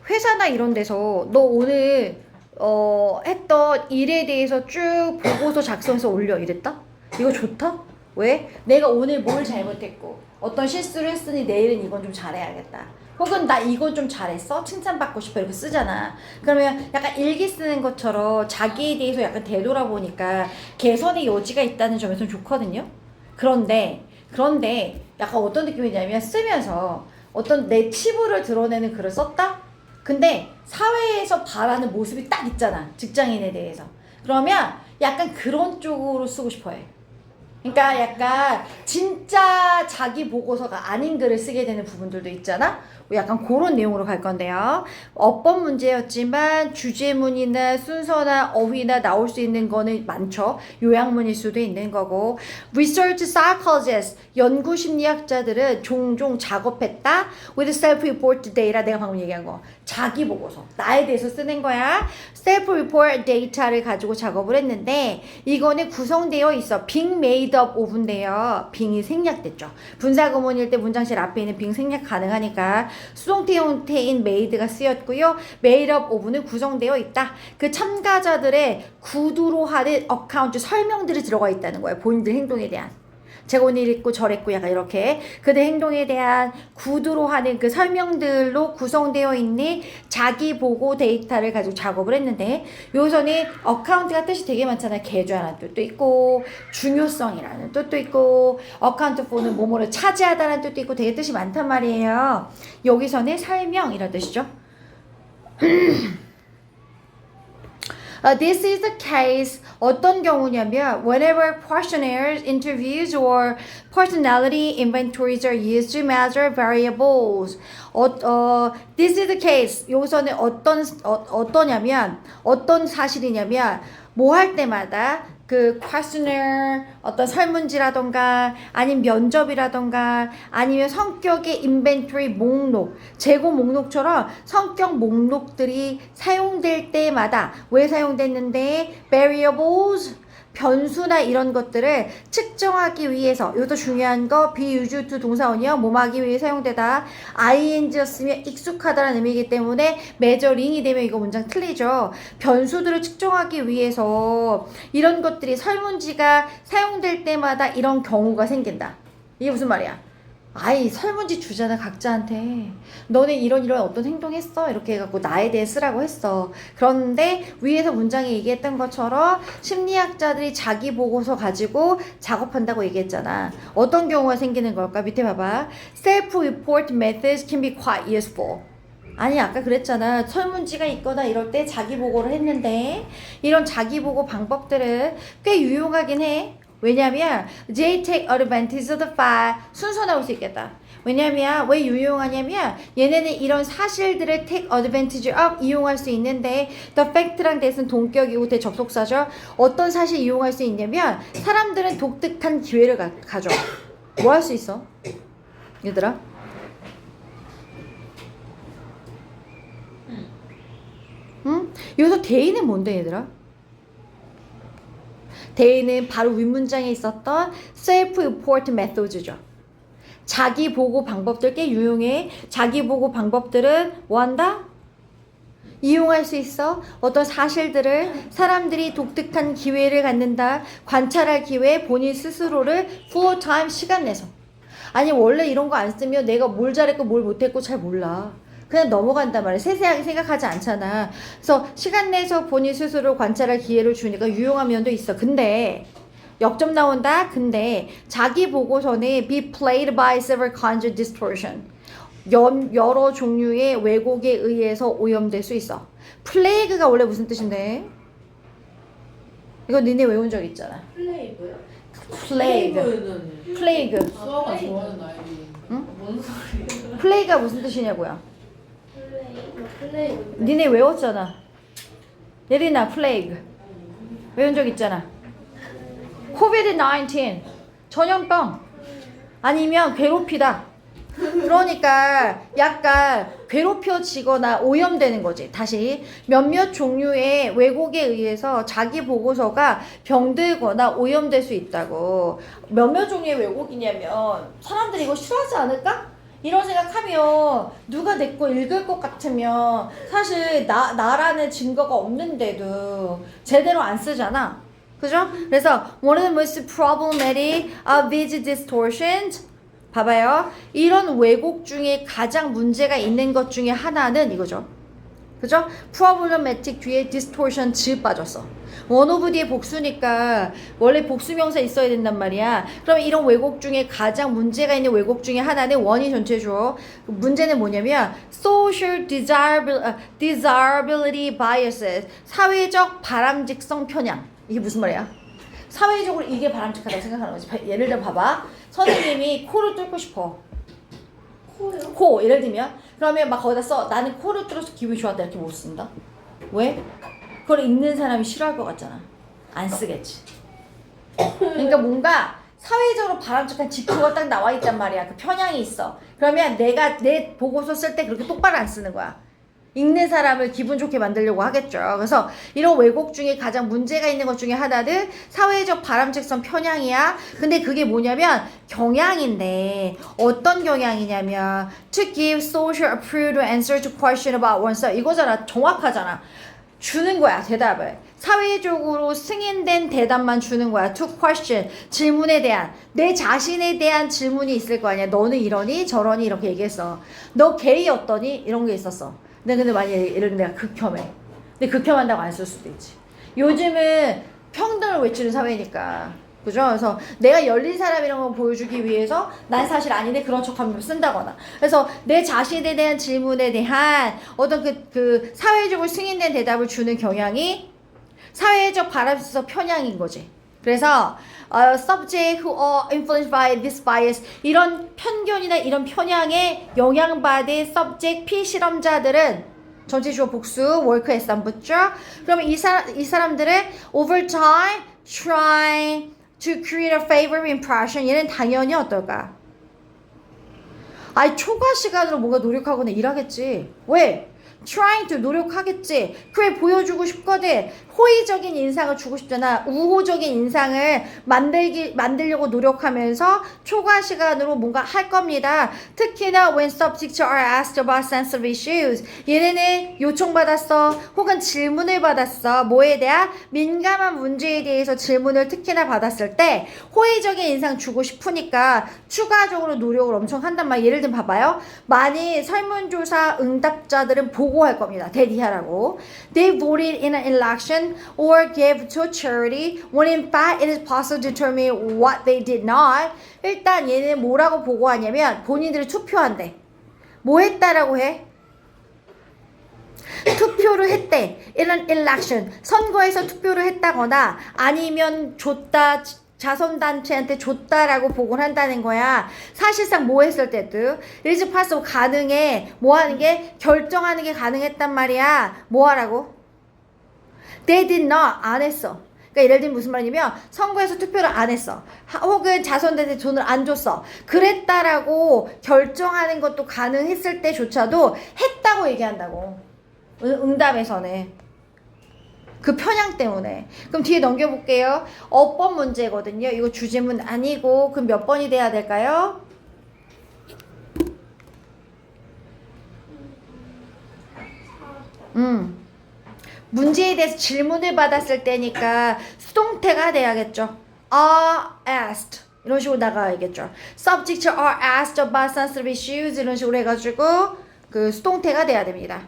회사나 이런 데서 너 오늘 했던 일에 대해서 쭉 보고서 작성해서 올려 이랬다? 이거 좋다? 왜? 내가 오늘 뭘 잘못했고 어떤 실수를 했으니 내일은 이건 좀 잘해야겠다. 혹은 나 이건 좀 잘했어? 칭찬받고 싶어 이렇게 쓰잖아. 그러면 약간 일기 쓰는 것처럼 자기에 대해서 약간 되돌아보니까 개선의 여지가 있다는 점에서 좋거든요. 그런데 약간 어떤 느낌이냐면 쓰면서 어떤 내 치부를 드러내는 글을 썼다? 근데 사회에서 바라는 모습이 딱 있잖아. 직장인에 대해서. 그러면 약간 그런 쪽으로 쓰고 싶어 해. 그러니까 약간 진짜 자기 보고서가 아닌 글을 쓰게 되는 부분들도 있잖아. 약간 그런 내용으로 갈 건데요. 어법 문제였지만 주제문이나 순서나 어휘나 나올 수 있는 거는 많죠. 요약문일 수도 있는 거고. Research psychologists, 연구 심리학자들은 종종 작업했다. With self-report data, 내가 방금 얘기한 거. 자기 보고서. 나에 대해서 쓰는 거야. self-report data를 가지고 작업을 했는데 이거는 구성되어 있어. being made up of인데요. being이 생략됐죠. 분사구문일 때 문장실 앞에 있는 being 생략 가능하니까 수동태 형태인 made가 쓰였고요. made up of는 구성되어 있다. 그 참가자들의 구두로 하는 어카운트 설명들이 들어가 있다는 거예요. 본인들 행동에 대한. 제가 오늘 이랬고 저랬고 약간 이렇게 그들 행동에 대한 구두로 하는 그 설명들로 구성되어 있는 자기 보고 데이터를 가지고 작업을 했는데 여기서는 어카운트가 뜻이 되게 많잖아요. 계좌라는 뜻도 있고 중요성이라는 뜻도 있고 어카운트 포는 뭐뭐를 차지하다라는 뜻도 있고 되게 뜻이 많단 말이에요. 여기서는 설명이라는 뜻이죠. This is the case. 어떤 경우냐면 whenever questionnaires, interviews, or personality inventories are used to measure variables. This is the case. 여기서는 어떠냐면 어떤 사실이냐면 뭐 할 때마다 그 questionnaire 어떤 설문지라던가 아니면 면접이라던가 아니면 성격의 inventory 목록 재고 목록처럼 성격 목록들이 사용될 때마다 왜 사용됐는데 variables 변수나 이런 것들을 측정하기 위해서 이것도 중요한 거 be used to 동사원이요 뭐하기 위해 사용되다 ing였으면 익숙하다는 의미이기 때문에 measuring이 되면 이거 문장 틀리죠. 변수들을 측정하기 위해서 이런 것들이 설문지가 사용될 때마다 이런 경우가 생긴다. 이게 무슨 말이야? 아이 설문지 주잖아 각자한테. 너네 이런 어떤 행동했어? 이렇게 해갖고 나에 대해 쓰라고 했어. 그런데 위에서 문장에 얘기했던 것처럼 심리학자들이 자기 보고서 가지고 작업한다고 얘기했잖아. 어떤 경우가 생기는 걸까? 밑에 봐봐. Self-report methods can be quite useful. 아니 아까 그랬잖아. 설문지가 있거나 이럴 때 자기 보고를 했는데 이런 자기 보고 방법들은 꽤 유용하긴 해. 왜냐면 they take advantage of the fact 순서 나올 수 있겠다. 왜냐면 왜 유용하냐면 얘네는 이런 사실들을 take advantage of 이용할 수 있는데 the fact랑 that은 동격이고 대접속사죠. 어떤 사실 이용할 수 있냐면 사람들은 독특한 기회를 가져. 뭐 할 수 있어? 얘들아? 응? 여기서 대의는 뭔데 얘들아? 대의는 바로 윗문장에 있었던 self-report methods죠. 자기 보고 방법들 꽤 유용해. 자기 보고 방법들은 뭐 한다? 이용할 수 있어. 어떤 사실들을 사람들이 독특한 기회를 갖는다. 관찰할 기회, 본인 스스로를 full time 시간 내서. 아니 원래 이런 거 안 쓰면 내가 뭘 잘했고 뭘 못했고 잘 몰라. 그냥 넘어간단 말이야. 세세하게 생각하지 않잖아. 그래서 시간 내서 본인 스스로 관찰할 기회를 주니까 유용한 면도 있어. 근데 역점 나온다. 근데 자기 보고서는 be played by several kinds of distortion. 여러 종류의 왜곡에 의해서 오염될 수 있어. 플레이그가 원래 무슨 뜻인데? 이거 니네 외운 적 있잖아. 플레이브요? 플레이그. 플레이그. 수학을 좋아하는 아이디. 응? 뭔 소리야? 플레이가 무슨 뜻이냐고요? 플레이브. 니네 외웠잖아. 예린아 플레이그 외운 적 있잖아. 코비드-19 전염병 아니면 괴롭히다. 그러니까 약간 괴롭혀지거나 오염되는 거지. 다시 몇몇 종류의 왜곡에 의해서 자기 보고서가 병들거나 오염될 수 있다고. 몇몇 종류의 왜곡이냐면 사람들이 이거 싫어하지 않을까? 이런 생각하면 누가 내 거 읽을 것 같으면 사실 나라는 증거가 없는데도 제대로 안 쓰잖아. 그죠? 그래서 one of the most problematic of these distortions 봐봐요. 이런 왜곡 중에 가장 문제가 있는 것 중에 하나는 이거죠. 그죠? problematic 뒤에 distortion 즈 빠졌어. one of 뒤에 복수니까 원래 복수명사 있어야 된단 말이야. 그럼 이런 왜곡 중에 가장 문제가 있는 왜곡 중에 하나는 원이 전체 주어. 문제는 뭐냐면 social desirability biases 사회적 바람직성 편향. 이게 무슨 말이야? 사회적으로 이게 바람직하다고 생각하는 거지. 예를 들어 봐봐. 선생님이 코를 뚫고 싶어. 코요? 코 예를 들면 그러면 막 거기다 써 나는 코를 뚫어서 기분이 좋았다 이렇게 못 쓴다. 왜? 그걸 읽는 사람이 싫어할 것 같잖아. 안 쓰겠지. 그러니까 뭔가 사회적으로 바람직한 지표가 딱 나와 있단 말이야. 그 편향이 있어. 그러면 내가 내 보고서 쓸 때 그렇게 똑바로 안 쓰는 거야. 읽는 사람을 기분 좋게 만들려고 하겠죠. 그래서 이런 왜곡 중에 가장 문제가 있는 것 중에 하나는 사회적 바람직성 편향이야. 근데 그게 뭐냐면 경향인데 어떤 경향이냐면 to give social approved answer to question about oneself 이거잖아. 정확하잖아. 주는 거야 대답을. 사회적으로 승인된 대답만 주는 거야. to question 질문에 대한 내 자신에 대한 질문이 있을 거 아니야. 너는 이러니 저러니 이렇게 얘기했어. 너 게이 어떠니 이런 게 있었어. 근데 만약에 예를 들면 내가 극혐해. 근데 극혐한다고 안 쓸 수도 있지. 요즘은 평등을 외치는 사회니까. 그죠? 그래서 내가 열린 사람이라는 걸 보여주기 위해서 난 사실 아닌데 그런 척하면 쓴다거나. 그래서 내 자신에 대한 질문에 대한 어떤 그 사회적으로 승인된 대답을 주는 경향이 사회적 바람직성 편향인 거지. 그래서 subject who are influenced by this bias 이런 편견이나 이런 편향에 영향받은 subject 피실험자들은 전체 주어 복수 work s 안 붙죠? 그러면 이 사람들은 over time trying to create a favorable impression 얘는 당연히 어떨까? 아니 초과 시간으로 뭔가 노력하거나 일하겠지. 왜? trying to 노력하겠지. 그래 보여주고 싶거든. 호의적인 인상을 주고 싶잖아. 우호적인 인상을 만들려고 노력하면서 초과 시간으로 뭔가 할 겁니다. 특히나 when subjects are asked about sensitive issues. 얘네는 요청받았어. 혹은 질문을 받았어. 뭐에 대한 민감한 문제에 대해서 질문을 특히나 받았을 때 호의적인 인상 주고 싶으니까 추가적으로 노력을 엄청 한단 말이야. 예를 들면 봐봐요. 많이 설문조사 응답자들은 보고할 겁니다. 대리하라고. They voted in an election or gave to charity when in fact it is possible to determine what they did not. 일단 얘는 뭐라고 보고하냐면 본인들이 투표한대. 뭐 했다라고 해? 투표를 했대. 이런 election 선거에서 투표를 했다거나 아니면 줬다 자선단체한테 줬다라고 보고를 한다는 거야. 사실상 뭐 했을 때도 일즈 파스 가능해. 뭐 하는 게 결정하는 게 가능했단 말이야. 뭐 하라고? They did not 안 했어. 그러니까 예를 들면 무슨 말이냐면 선거에서 투표를 안 했어. 혹은 자선단체 돈을 안 줬어. 그랬다라고 결정하는 것도 가능했을 때조차도 했다고 얘기한다고. 응답에서는. 그 편향 때문에. 그럼 뒤에 넘겨볼게요. 어법 문제거든요. 이거 주제문 아니고 그럼 몇 번이 돼야 될까요? 문제에 대해서 질문을 받았을 때니까 수동태가 돼야겠죠. are asked 이런 식으로 나가야겠죠. subjects are asked about sensitive issues 이런 식으로 해가지고 그 수동태가 돼야 됩니다.